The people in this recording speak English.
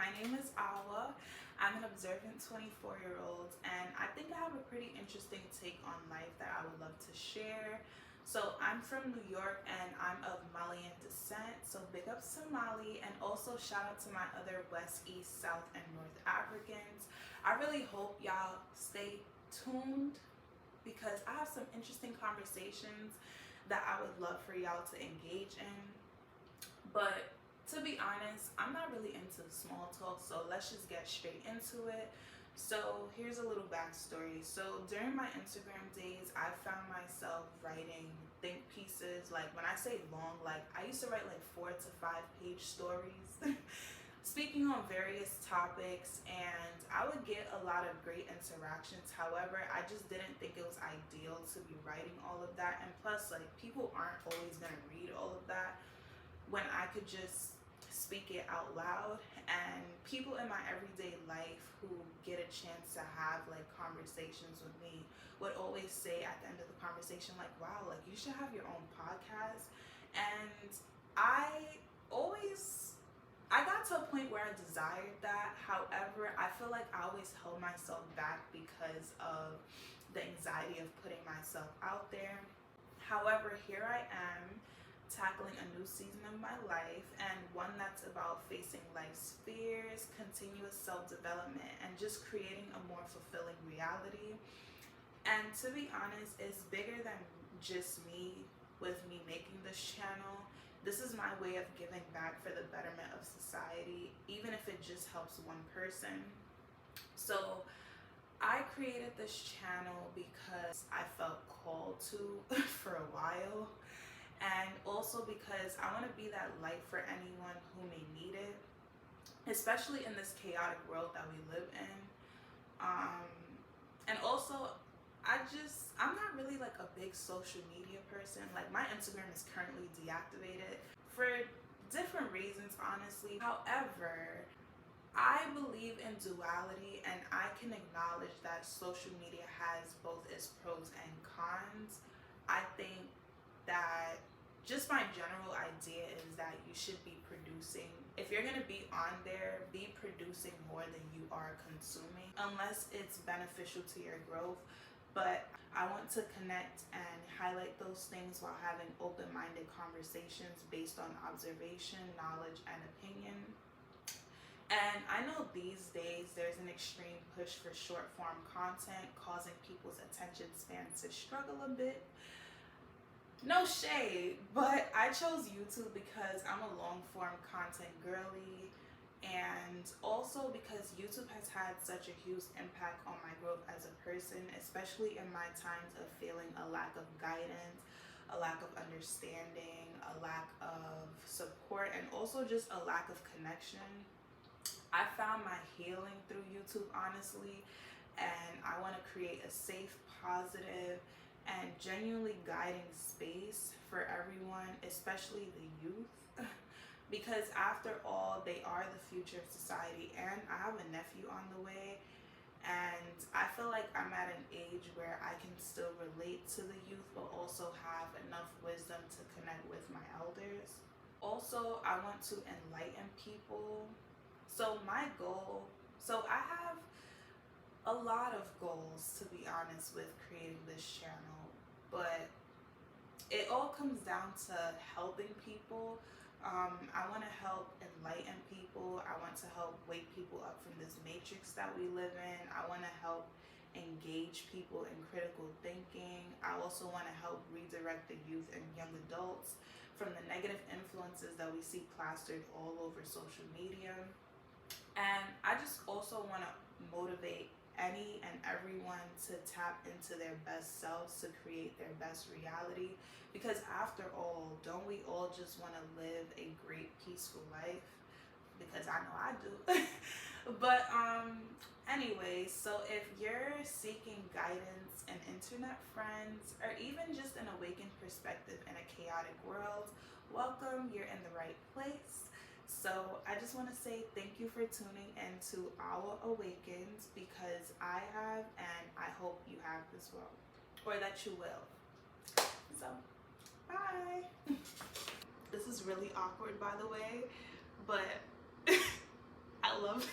My name is Awa. I'm an observant 24-year-old, and I think I have a pretty interesting take on life that I would love to share. So I'm from New York and I'm of Malian descent. So big ups to Mali, and also shout out to my other West, East, South, and North Africans. I really hope y'all stay tuned because I have some interesting conversations that I would love for y'all to engage in. But to be honest, I'm not really into small talk, so let's just get straight into it. So here's a little backstory. So during my Instagram days, I found myself writing think pieces. Like when I say long, like I used to write like 4 to 5 page stories. Speaking on various topics, and I would get a lot of great interactions. However, I just didn't think it was ideal to be writing all of that, and plus like people aren't always going to read all of that when I could just speak it out loud. And people in my everyday life who get a chance to have like conversations with me would always say at the end of the conversation, like, wow, like you should have your own podcast. And I got to a point where I desired that. However, I feel like I always held myself back because of the anxiety of putting myself out there. However, here I am tackling a new season of my life, and one that's about facing life's fears, continuous self-development, and just creating a more fulfilling reality. And to be honest, it's bigger than just me with me making this channel. This is my way of giving back for the betterment of society, even if it just helps one person. So I created this channel because I felt called to for a while, and also because I want to be that light for anyone who may need it, especially in this chaotic world that we live in. And also, I'm not really like a big social media person. Like my Instagram is currently deactivated for different reasons, honestly. However, I believe in duality, and I can acknowledge that social media has both its pros and cons. I think that just my general idea is that you should be producing. If you're going to be on there, be producing more than you are consuming, unless it's beneficial to your growth. But I want to connect and highlight those things while having open-minded conversations based on observation, knowledge, and opinion. And I know these days there's an extreme push for short form content, causing people's attention spans to struggle a bit. No shade, but I chose YouTube because I'm a long form content girly, and also because YouTube has had such a huge impact on my growth as a person, especially in my times of feeling a lack of guidance, a lack of understanding, a lack of support, and also just a lack of connection. I found my healing through YouTube, honestly, and I want to create a safe, positive, and genuinely guiding space for everyone, especially the youth, because after all, they are the future of society. And I have a nephew on the way, and I feel like I'm at an age where I can still relate to the youth, but also have enough wisdom to connect with my elders. Also, I want to enlighten people. So I have a lot of goals, to be honest, with creating this channel, but it all comes down to helping people. I want to help enlighten people. I want to help wake people up from this matrix that we live in. I want to help engage people in critical thinking. I also want to help redirect the youth and young adults from the negative influences that we see plastered all over social media. And I just also want to motivate any and everyone to tap into their best selves to create their best reality. Because after all, don't we all just want to live a great, peaceful life? Because I know I do. But anyway, so if you're seeking guidance and internet friends, or even just an awakened perspective in a chaotic world, welcome, you're in the right place. So I just want to say thank you for tuning into Awa Awakens, because I have, and I hope you have as well, or that you will. So, bye. This is really awkward, by the way, but I love